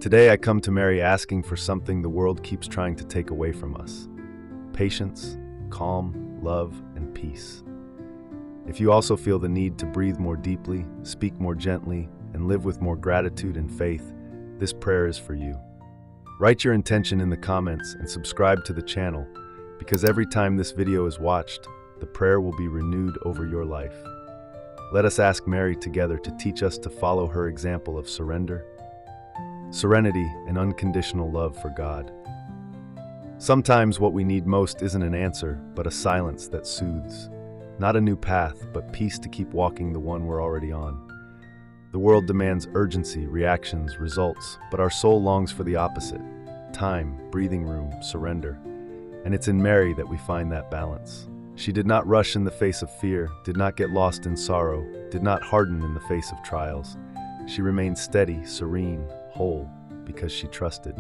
Today I come to Mary asking for something the world keeps trying to take away from us: patience, calm, love, and peace. If you also feel the need to breathe more deeply, speak more gently, and live with more gratitude and faith, this prayer is for you. Write your intention in the comments and subscribe to the channel, because every time this video is watched, the prayer will be renewed over your life. Let us ask Mary together to teach us to follow her example of surrender, serenity, and unconditional love for God. Sometimes what we need most isn't an answer, but a silence that soothes. Not a new path, but peace to keep walking the one we're already on. The world demands urgency, reactions, results, but our soul longs for the opposite: time, breathing room, surrender. And it's in Mary that we find that balance. She did not rush in the face of fear, did not get lost in sorrow, did not harden in the face of trials. She remained steady, serene, whole, because she trusted.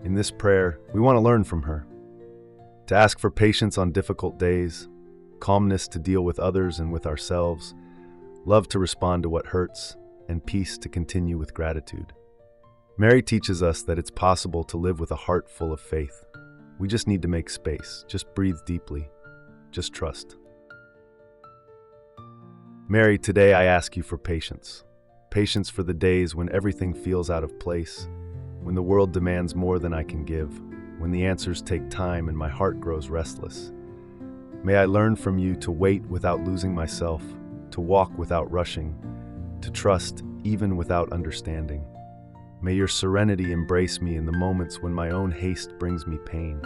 In this prayer, we want to learn from her. To ask for patience on difficult days, calmness to deal with others and with ourselves, love to respond to what hurts, and peace to continue with gratitude. Mary teaches us that it's possible to live with a heart full of faith. We just need to make space, just breathe deeply, just trust. Mary, today I ask you for patience. Patience for the days when everything feels out of place, when the world demands more than I can give, when the answers take time and my heart grows restless. May I learn from you to wait without losing myself, to walk without rushing, to trust even without understanding. May your serenity embrace me in the moments when my own haste brings me pain.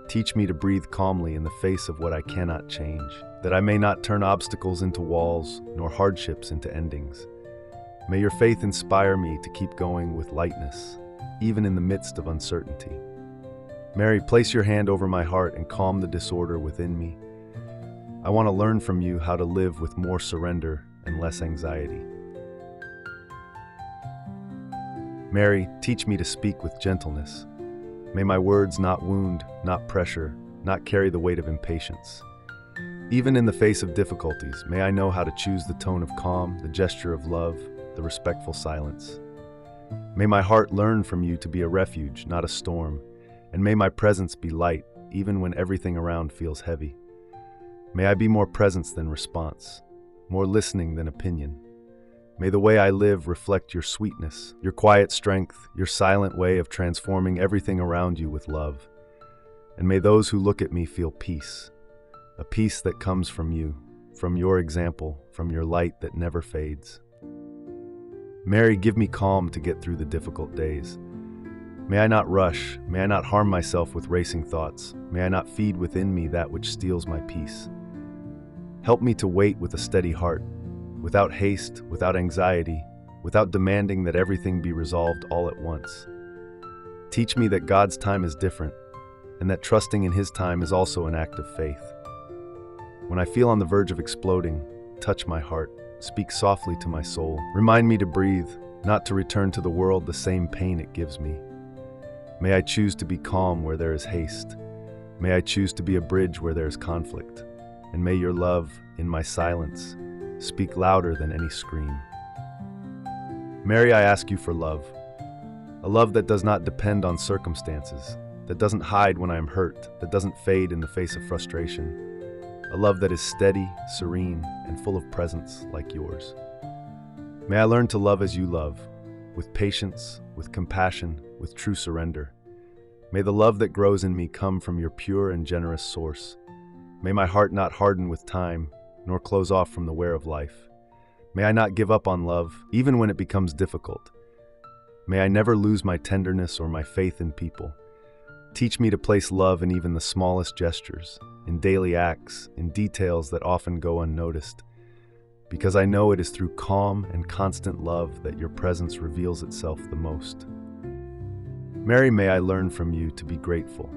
Teach me to breathe calmly in the face of what I cannot change, that I may not turn obstacles into walls, nor hardships into endings. May your faith inspire me to keep going with lightness, even in the midst of uncertainty. Mary, place your hand over my heart and calm the disorder within me. I want to learn from you how to live with more surrender and less anxiety. Mary, teach me to speak with gentleness. May my words not wound, not pressure, not carry the weight of impatience. Even in the face of difficulties, may I know how to choose the tone of calm, the gesture of love, the respectful silence. May my heart learn from you to be a refuge, not a storm, and may my presence be light, even when everything around feels heavy. May I be more presence than response, more listening than opinion. May the way I live reflect your sweetness, your quiet strength, your silent way of transforming everything around you with love. And may those who look at me feel peace, a peace that comes from you, from your example, from your light that never fades. Mary, give me calm to get through the difficult days. May I not rush, may I not harm myself with racing thoughts, may I not feed within me that which steals my peace. Help me to wait with a steady heart, without haste, without anxiety, without demanding that everything be resolved all at once. Teach me that God's time is different, and that trusting in His time is also an act of faith. When I feel on the verge of exploding, touch my heart, speak softly to my soul. Remind me to breathe, not to return to the world the same pain it gives me. May I choose to be calm where there is haste. May I choose to be a bridge where there is conflict. And may your love, in my silence, speak louder than any scream. Mary, I ask you for love. A love that does not depend on circumstances, that doesn't hide when I am hurt, that doesn't fade in the face of frustration. A love that is steady, serene, and full of presence like yours. May I learn to love as you love, with patience, with compassion, with true surrender. May the love that grows in me come from your pure and generous source. May my heart not harden with time, nor close off from the wear of life. May I not give up on love, even when it becomes difficult. May I never lose my tenderness or my faith in people. Teach me to place love in even the smallest gestures, in daily acts, in details that often go unnoticed, because I know it is through calm and constant love that your presence reveals itself the most. Mary, may I learn from you to be grateful.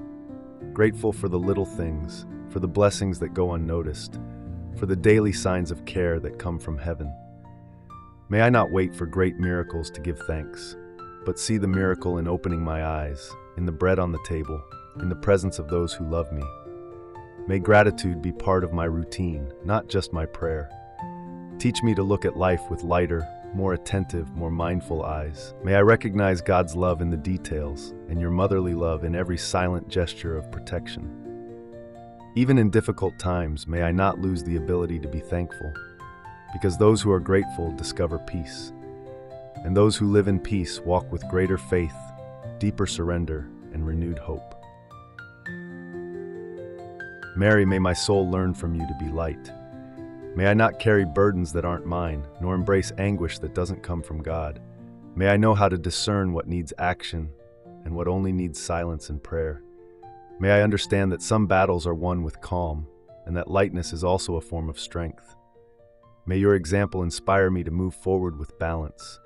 Grateful for the little things, for the blessings that go unnoticed, for the daily signs of care that come from heaven. May I not wait for great miracles to give thanks, but see the miracle in opening my eyes, in the bread on the table, in the presence of those who love me. May gratitude be part of my routine, not just my prayer. Teach me to look at life with lighter, more attentive, more mindful eyes. May I recognize God's love in the details and your motherly love in every silent gesture of protection. Even in difficult times, may I not lose the ability to be thankful, because those who are grateful discover peace, and those who live in peace walk with greater faith, deeper surrender, and renewed hope. Mary, may my soul learn from you to be light. May I not carry burdens that aren't mine, nor embrace anguish that doesn't come from God. May I know how to discern what needs action and what only needs silence and prayer. May I understand that some battles are won with calm, and that lightness is also a form of strength. May your example inspire me to move forward with balance.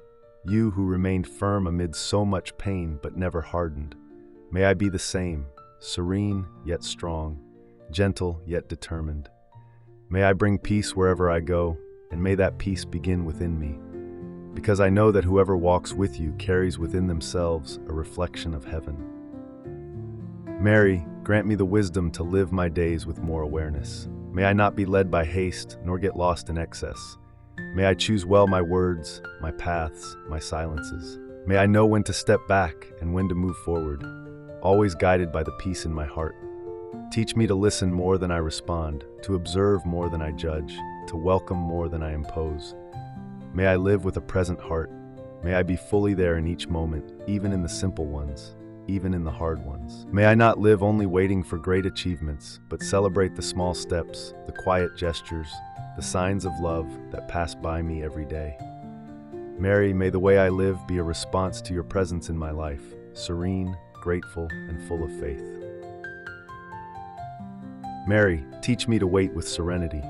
You who remained firm amid so much pain but never hardened. May I be the same, serene yet strong, gentle yet determined. May I bring peace wherever I go, and may that peace begin within me, because I know that whoever walks with you carries within themselves a reflection of heaven. Mary, grant me the wisdom to live my days with more awareness. May I not be led by haste, nor get lost in excess. May I choose well my words, my paths, my silences. May I know when to step back and when to move forward, always guided by the peace in my heart. Teach me to listen more than I respond, to observe more than I judge, to welcome more than I impose. May I live with a present heart. May I be fully there in each moment, even in the simple ones, even in the hard ones. May I not live only waiting for great achievements, but celebrate the small steps, the quiet gestures, the signs of love that pass by me every day. Mary, may the way I live be a response to your presence in my life, serene, grateful, and full of faith. Mary, teach me to wait with serenity.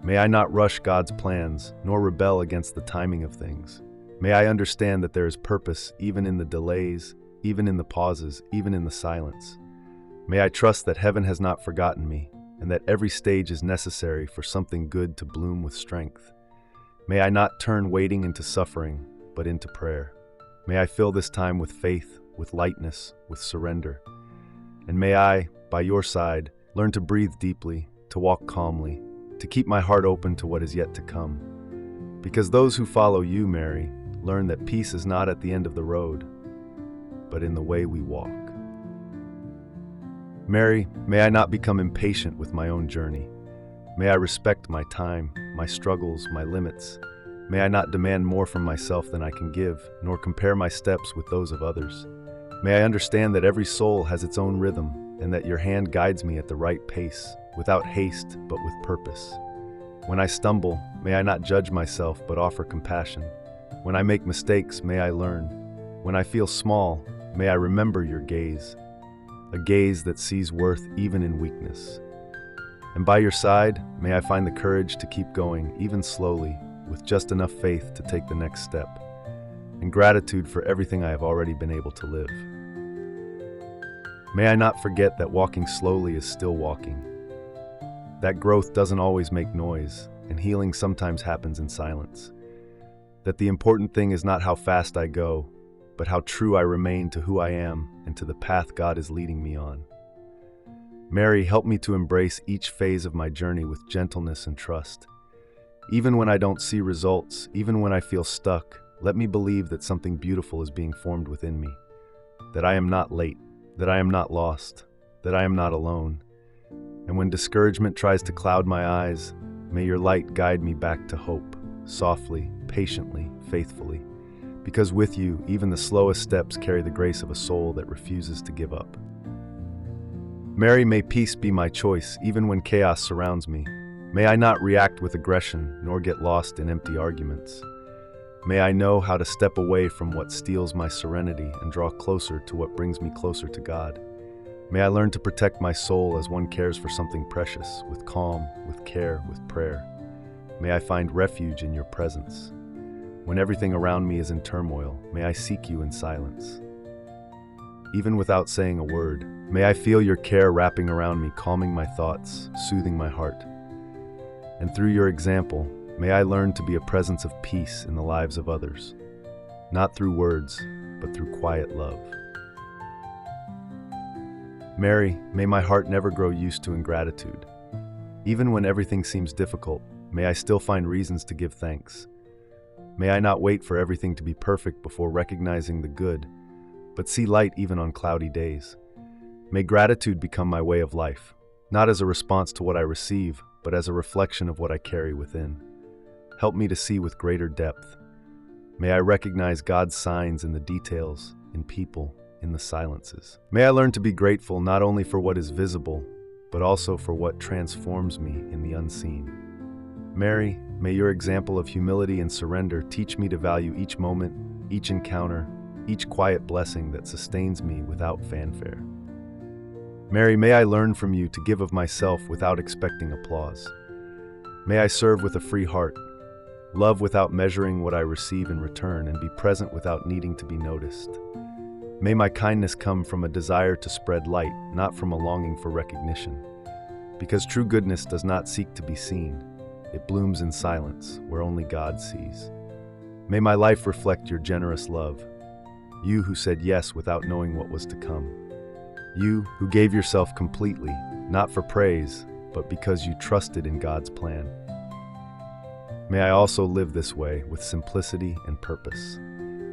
May I not rush God's plans, nor rebel against the timing of things. May I understand that there is purpose even in the delays, even in the pauses, even in the silence. May I trust that heaven has not forgotten me, and that every stage is necessary for something good to bloom with strength. May I not turn waiting into suffering, but into prayer. May I fill this time with faith, with lightness, with surrender. And may I, by your side, learn to breathe deeply, to walk calmly, to keep my heart open to what is yet to come. Because those who follow you, Mary, learn that peace is not at the end of the road, but in the way we walk. Mary, may I not become impatient with my own journey. May I respect my time, my struggles, my limits. May I not demand more from myself than I can give, nor compare my steps with those of others. May I understand that every soul has its own rhythm, and that your hand guides me at the right pace, without haste, but with purpose. When I stumble, may I not judge myself, but offer compassion. When I make mistakes, may I learn. When I feel small, may I remember your gaze, a gaze that sees worth even in weakness. And by your side, may I find the courage to keep going, even slowly, with just enough faith to take the next step, and gratitude for everything I have already been able to live. May I not forget that walking slowly is still walking, that growth doesn't always make noise, and healing sometimes happens in silence, that the important thing is not how fast I go, but how true I remain to who I am and to the path God is leading me on. Mary, help me to embrace each phase of my journey with gentleness and trust. Even when I don't see results, even when I feel stuck, let me believe that something beautiful is being formed within me, that I am not late, that I am not lost, that I am not alone. And when discouragement tries to cloud my eyes, may your light guide me back to hope, softly, patiently, faithfully. Because with you, even the slowest steps carry the grace of a soul that refuses to give up. Mary, may peace be my choice, even when chaos surrounds me. May I not react with aggression, nor get lost in empty arguments. May I know how to step away from what steals my serenity and draw closer to what brings me closer to God. May I learn to protect my soul as one cares for something precious, with calm, with care, with prayer. May I find refuge in your presence. When everything around me is in turmoil, may I seek you in silence. Even without saying a word, may I feel your care wrapping around me, calming my thoughts, soothing my heart. And through your example, may I learn to be a presence of peace in the lives of others, not through words, but through quiet love. Mary, may my heart never grow used to ingratitude. Even when everything seems difficult, may I still find reasons to give thanks. May I not wait for everything to be perfect before recognizing the good, but see light even on cloudy days. May gratitude become my way of life, not as a response to what I receive, but as a reflection of what I carry within. Help me to see with greater depth. May I recognize God's signs in the details, in people, in the silences. May I learn to be grateful not only for what is visible, but also for what transforms me in the unseen. Mary, may your example of humility and surrender teach me to value each moment, each encounter, each quiet blessing that sustains me without fanfare. Mary, may I learn from you to give of myself without expecting applause. May I serve with a free heart, love without measuring what I receive in return, and be present without needing to be noticed. May my kindness come from a desire to spread light, not from a longing for recognition. Because true goodness does not seek to be seen. It blooms in silence, where only God sees. May my life reflect your generous love. You who said yes without knowing what was to come. You who gave yourself completely, not for praise, but because you trusted in God's plan. May I also live this way with simplicity and purpose.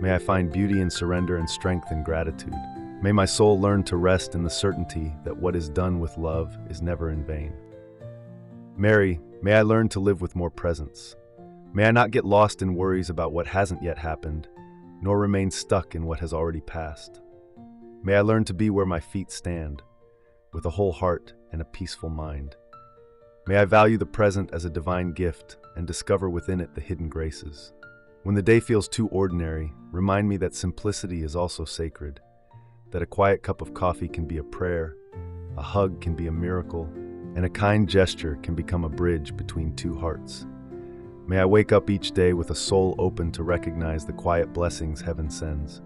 May I find beauty in surrender and strength in gratitude. May my soul learn to rest in the certainty that what is done with love is never in vain. Mary, may I learn to live with more presence. May I not get lost in worries about what hasn't yet happened, nor remain stuck in what has already passed. May I learn to be where my feet stand, with a whole heart and a peaceful mind. May I value the present as a divine gift and discover within it the hidden graces. When the day feels too ordinary, remind me that simplicity is also sacred, that a quiet cup of coffee can be a prayer, a hug can be a miracle, and a kind gesture can become a bridge between two hearts. May I wake up each day with a soul open to recognize the quiet blessings heaven sends.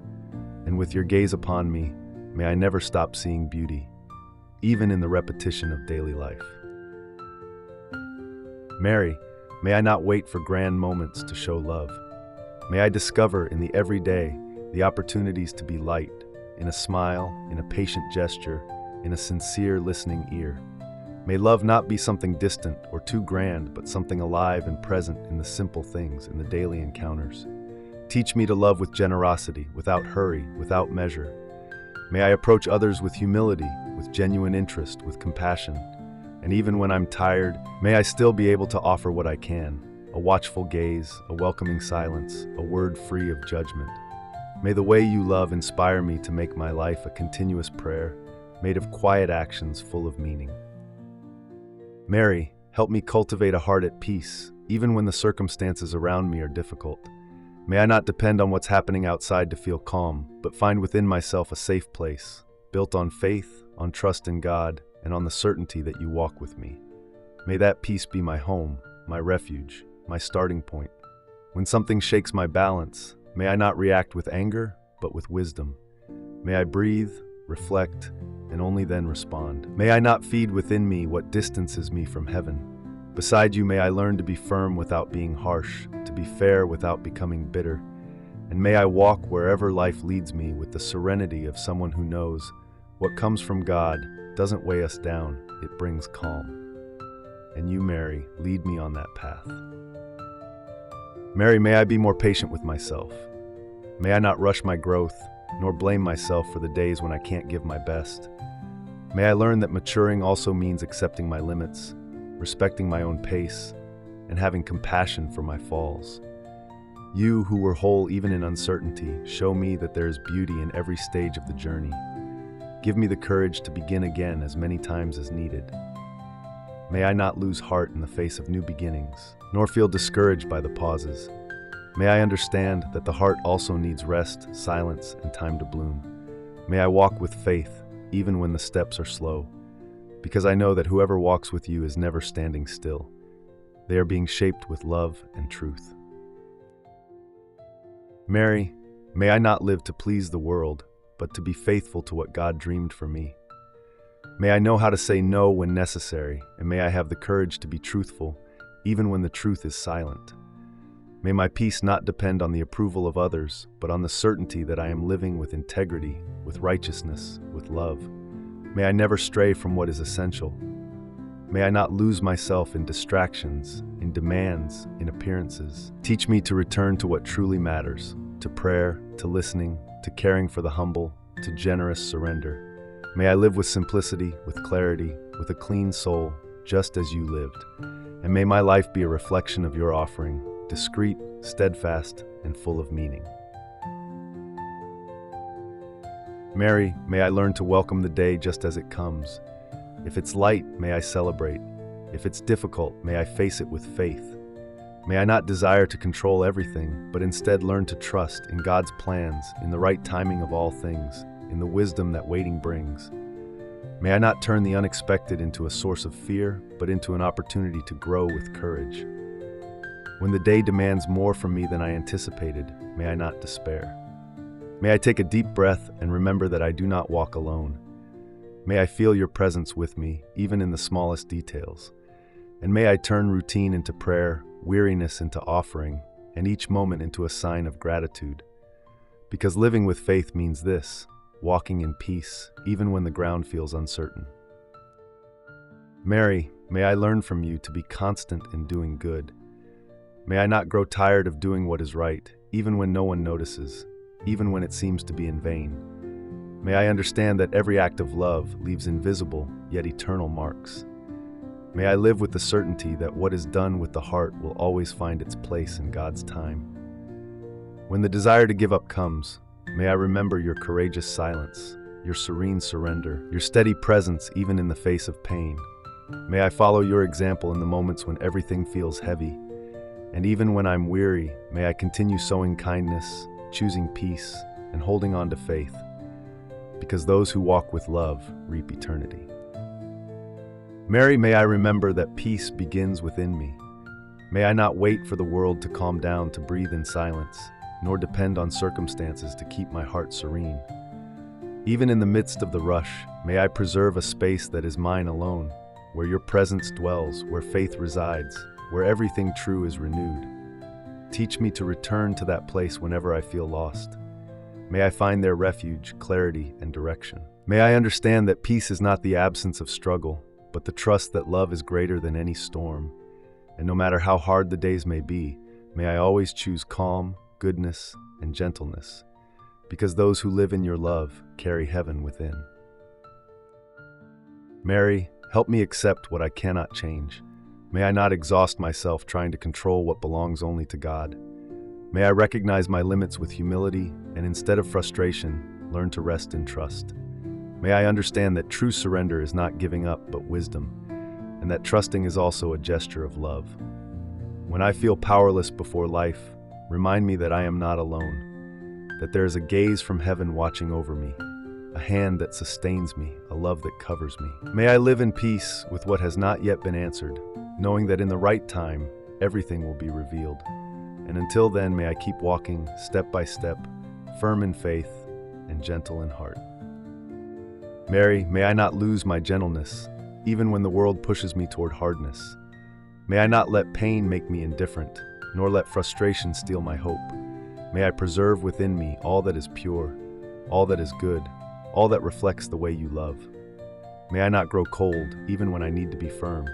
And with your gaze upon me, may I never stop seeing beauty, even in the repetition of daily life. Mary, may I not wait for grand moments to show love. May I discover in the everyday the opportunities to be light, in a smile, in a patient gesture, in a sincere listening ear. May love not be something distant or too grand, but something alive and present in the simple things, in the daily encounters. Teach me to love with generosity, without hurry, without measure. May I approach others with humility, with genuine interest, with compassion. And even when I'm tired, may I still be able to offer what I can, a watchful gaze, a welcoming silence, a word free of judgment. May the way you love inspire me to make my life a continuous prayer, made of quiet actions full of meaning. Mary, help me cultivate a heart at peace, even when the circumstances around me are difficult. May I not depend on what's happening outside to feel calm, but find within myself a safe place, built on faith, on trust in God, and on the certainty that you walk with me. May that peace be my home, my refuge, my starting point. When something shakes my balance, may I not react with anger, but with wisdom. May I breathe, reflect, and only then respond. May I not feed within me what distances me from heaven. Beside you, may I learn to be firm without being harsh, to be fair without becoming bitter. And may I walk wherever life leads me with the serenity of someone who knows what comes from God doesn't weigh us down, it brings calm. And you, Mary, lead me on that path. Mary, may I be more patient with myself. May I not rush my growth, nor blame myself for the days when I can't give my best. May I learn that maturing also means accepting my limits, respecting my own pace, and having compassion for my falls. You, who were whole even in uncertainty, show me that there is beauty in every stage of the journey. Give me the courage to begin again as many times as needed. May I not lose heart in the face of new beginnings, nor feel discouraged by the pauses. May I understand that the heart also needs rest, silence, and time to bloom. May I walk with faith, even when the steps are slow, because I know that whoever walks with you is never standing still. They are being shaped with love and truth. Mary, may I not live to please the world, but to be faithful to what God dreamed for me. May I know how to say no when necessary, and may I have the courage to be truthful, even when the truth is silent. May my peace not depend on the approval of others, but on the certainty that I am living with integrity, with righteousness, with love. May I never stray from what is essential. May I not lose myself in distractions, in demands, in appearances. Teach me to return to what truly matters, to prayer, to listening, to caring for the humble, to generous surrender. May I live with simplicity, with clarity, with a clean soul, just as you lived. And may my life be a reflection of your offering, discreet, steadfast, and full of meaning. Mary, may I learn to welcome the day just as it comes. If it's light, may I celebrate. If it's difficult, may I face it with faith. May I not desire to control everything, but instead learn to trust in God's plans, in the right timing of all things, in the wisdom that waiting brings. May I not turn the unexpected into a source of fear, but into an opportunity to grow with courage. When the day demands more from me than I anticipated, may I not despair. May I take a deep breath and remember that I do not walk alone. May I feel your presence with me, even in the smallest details. And may I turn routine into prayer, weariness into offering, and each moment into a sign of gratitude. Because living with faith means this: walking in peace, even when the ground feels uncertain. Mary, may I learn from you to be constant in doing good. May I not grow tired of doing what is right, even when no one notices, even when it seems to be in vain. May I understand that every act of love leaves invisible, yet eternal marks. May I live with the certainty that what is done with the heart will always find its place in God's time. When the desire to give up comes, may I remember your courageous silence, your serene surrender, your steady presence even in the face of pain. May I follow your example in the moments when everything feels heavy. And even when I'm weary, may I continue sowing kindness, choosing peace, and holding on to faith. Because those who walk with love reap eternity. Mary, may I remember that peace begins within me. May I not wait for the world to calm down to breathe in silence, nor depend on circumstances to keep my heart serene. Even in the midst of the rush, may I preserve a space that is mine alone, where your presence dwells, where faith resides, where everything true is renewed. Teach me to return to that place whenever I feel lost. May I find there refuge, clarity, and direction. May I understand that peace is not the absence of struggle, but the trust that love is greater than any storm. And no matter how hard the days may be, may I always choose calm, goodness, and gentleness, because those who live in your love carry heaven within. Mary, help me accept what I cannot change. May I not exhaust myself trying to control what belongs only to God. May I recognize my limits with humility, and instead of frustration, learn to rest in trust. May I understand that true surrender is not giving up, but wisdom, and that trusting is also a gesture of love. When I feel powerless before life, remind me that I am not alone, that there is a gaze from heaven watching over me, a hand that sustains me, a love that covers me. May I live in peace with what has not yet been answered, knowing that in the right time, everything will be revealed. And until then, may I keep walking step by step, firm in faith and gentle in heart. Mary, may I not lose my gentleness, even when the world pushes me toward hardness. May I not let pain make me indifferent, nor let frustration steal my hope. May I preserve within me all that is pure, all that is good, all that reflects the way you love. May I not grow cold, even when I need to be firm.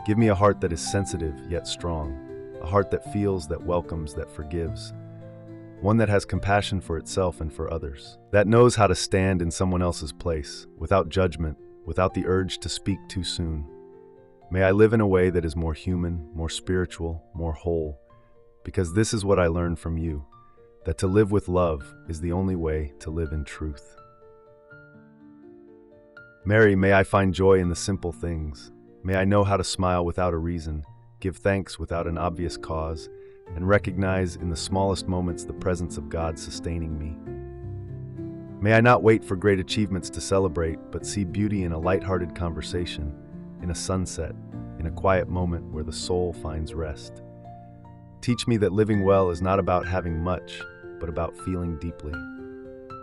Give me a heart that is sensitive yet strong, a heart that feels, that welcomes, that forgives. One that has compassion for itself and for others, that knows how to stand in someone else's place, without judgment, without the urge to speak too soon. May I live in a way that is more human, more spiritual, more whole, because this is what I learned from you, that to live with love is the only way to live in truth. Mary, may I find joy in the simple things. May I know how to smile without a reason, give thanks without an obvious cause, and recognize in the smallest moments the presence of God sustaining me. May I not wait for great achievements to celebrate, but see beauty in a lighthearted conversation, in a sunset, in a quiet moment where the soul finds rest. Teach me that living well is not about having much, but about feeling deeply.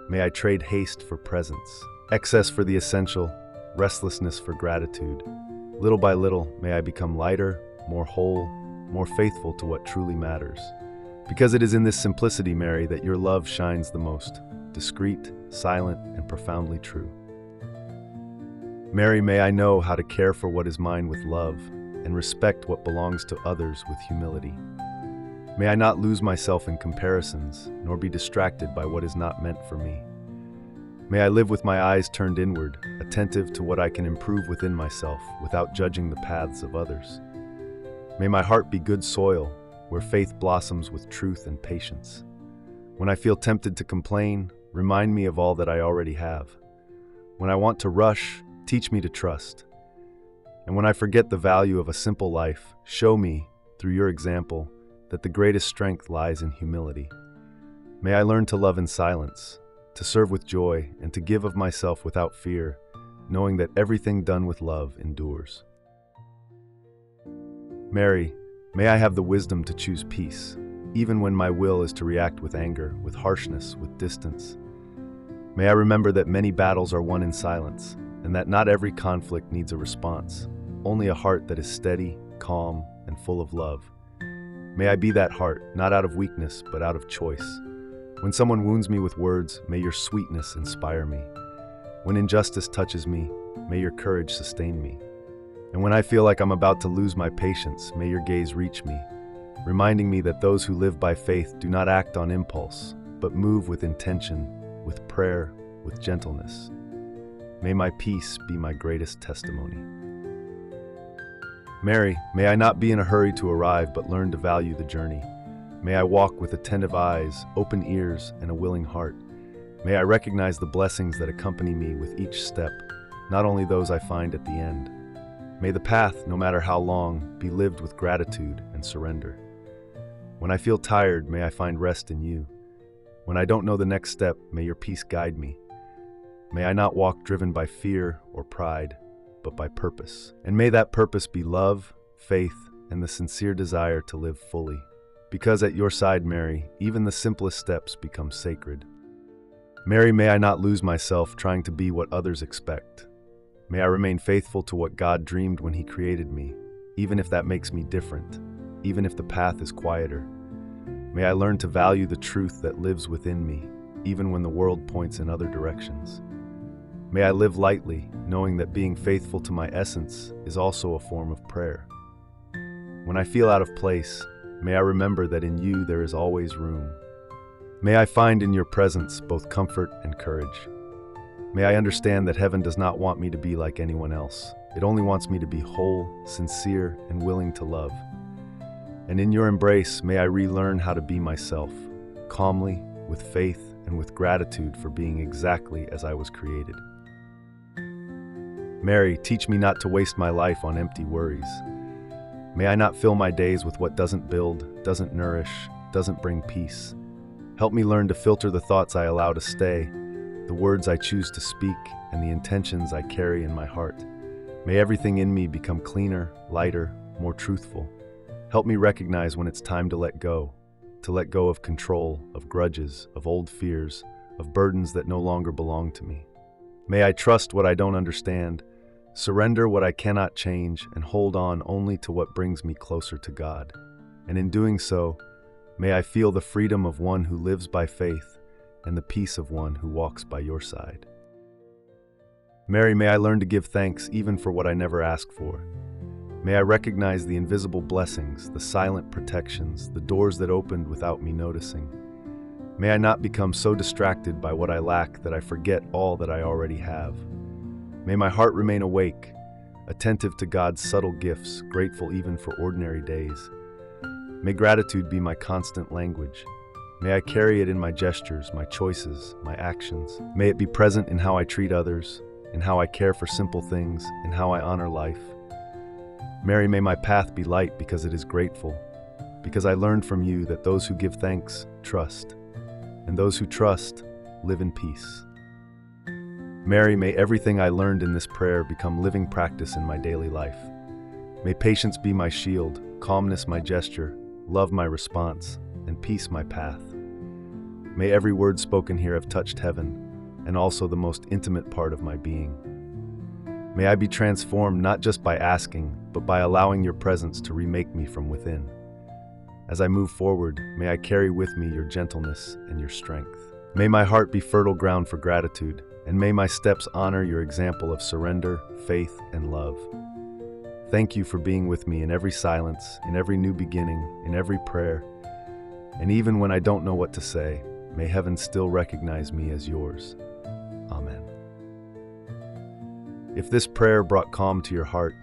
May I trade haste for presence, excess for the essential, restlessness for gratitude. Little by little, may I become lighter, more whole, more faithful to what truly matters. Because it is in this simplicity, Mary, that your love shines the most, discreet, silent, and profoundly true. Mary, may I know how to care for what is mine with love and respect what belongs to others with humility. May I not lose myself in comparisons, nor be distracted by what is not meant for me. May I live with my eyes turned inward, attentive to what I can improve within myself without judging the paths of others. May my heart be good soil, where faith blossoms with truth and patience. When I feel tempted to complain, remind me of all that I already have. When I want to rush, teach me to trust. And when I forget the value of a simple life, show me, through your example, that the greatest strength lies in humility. May I learn to love in silence, to serve with joy, and to give of myself without fear, knowing that everything done with love endures. Mary, may I have the wisdom to choose peace, even when my will is to react with anger, with harshness, with distance. May I remember that many battles are won in silence, and that not every conflict needs a response, only a heart that is steady, calm, and full of love. May I be that heart, not out of weakness, but out of choice. When someone wounds me with words, may your sweetness inspire me. When injustice touches me, may your courage sustain me. And when I feel like I'm about to lose my patience, may your gaze reach me, reminding me that those who live by faith do not act on impulse, but move with intention, with prayer, with gentleness. May my peace be my greatest testimony. Mary, may I not be in a hurry to arrive, but learn to value the journey. May I walk with attentive eyes, open ears, and a willing heart. May I recognize the blessings that accompany me with each step, not only those I find at the end. May the path, no matter how long, be lived with gratitude and surrender. When I feel tired, may I find rest in you. When I don't know the next step, may your peace guide me. May I not walk driven by fear or pride, but by purpose. And may that purpose be love, faith, and the sincere desire to live fully. Because at your side, Mary, even the simplest steps become sacred. Mary, may I not lose myself trying to be what others expect. May I remain faithful to what God dreamed when He created me, even if that makes me different, even if the path is quieter. May I learn to value the truth that lives within me, even when the world points in other directions. May I live lightly, knowing that being faithful to my essence is also a form of prayer. When I feel out of place, may I remember that in you there is always room. May I find in your presence both comfort and courage. May I understand that heaven does not want me to be like anyone else. It only wants me to be whole, sincere, and willing to love. And in your embrace, may I relearn how to be myself, calmly, with faith, and with gratitude for being exactly as I was created. Mary, teach me not to waste my life on empty worries. May I not fill my days with what doesn't build, doesn't nourish, doesn't bring peace. Help me learn to filter the thoughts I allow to stay, the words I choose to speak, and the intentions I carry in my heart. May everything in me become cleaner, lighter, more truthful. Help me recognize when it's time to let go of control, of grudges, of old fears, of burdens that no longer belong to me. May I trust what I don't understand, surrender what I cannot change, and hold on only to what brings me closer to God. And in doing so, may I feel the freedom of one who lives by faith and the peace of one who walks by your side. Mary, may I learn to give thanks even for what I never asked for. May I recognize the invisible blessings, the silent protections, the doors that opened without me noticing. May I not become so distracted by what I lack that I forget all that I already have. May my heart remain awake, attentive to God's subtle gifts, grateful even for ordinary days. May gratitude be my constant language. May I carry it in my gestures, my choices, my actions. May it be present in how I treat others, in how I care for simple things, in how I honor life. Mary, may my path be light because it is grateful, because I learned from you that those who give thanks trust, and those who trust live in peace. Mary, may everything I learned in this prayer become living practice in my daily life. May patience be my shield, calmness my gesture, love my response, and peace my path. May every word spoken here have touched heaven, and also the most intimate part of my being. May I be transformed not just by asking, but by allowing your presence to remake me from within. As I move forward, may I carry with me your gentleness and your strength. May my heart be fertile ground for gratitude, and may my steps honor your example of surrender, faith, and love. Thank you for being with me in every silence, in every new beginning, in every prayer. And even when I don't know what to say, may heaven still recognize me as yours. Amen. If this prayer brought calm to your heart,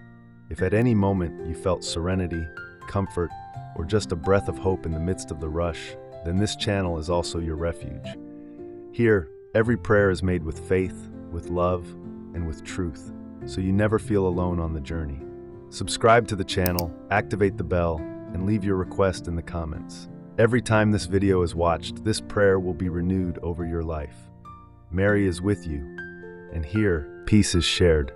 if at any moment you felt serenity, comfort, or just a breath of hope in the midst of the rush, then this channel is also your refuge. Here, every prayer is made with faith, with love, and with truth, so you never feel alone on the journey. Subscribe to the channel, activate the bell, and leave your request in the comments. Every time this video is watched, this prayer will be renewed over your life. Mary is with you, and here, peace is shared.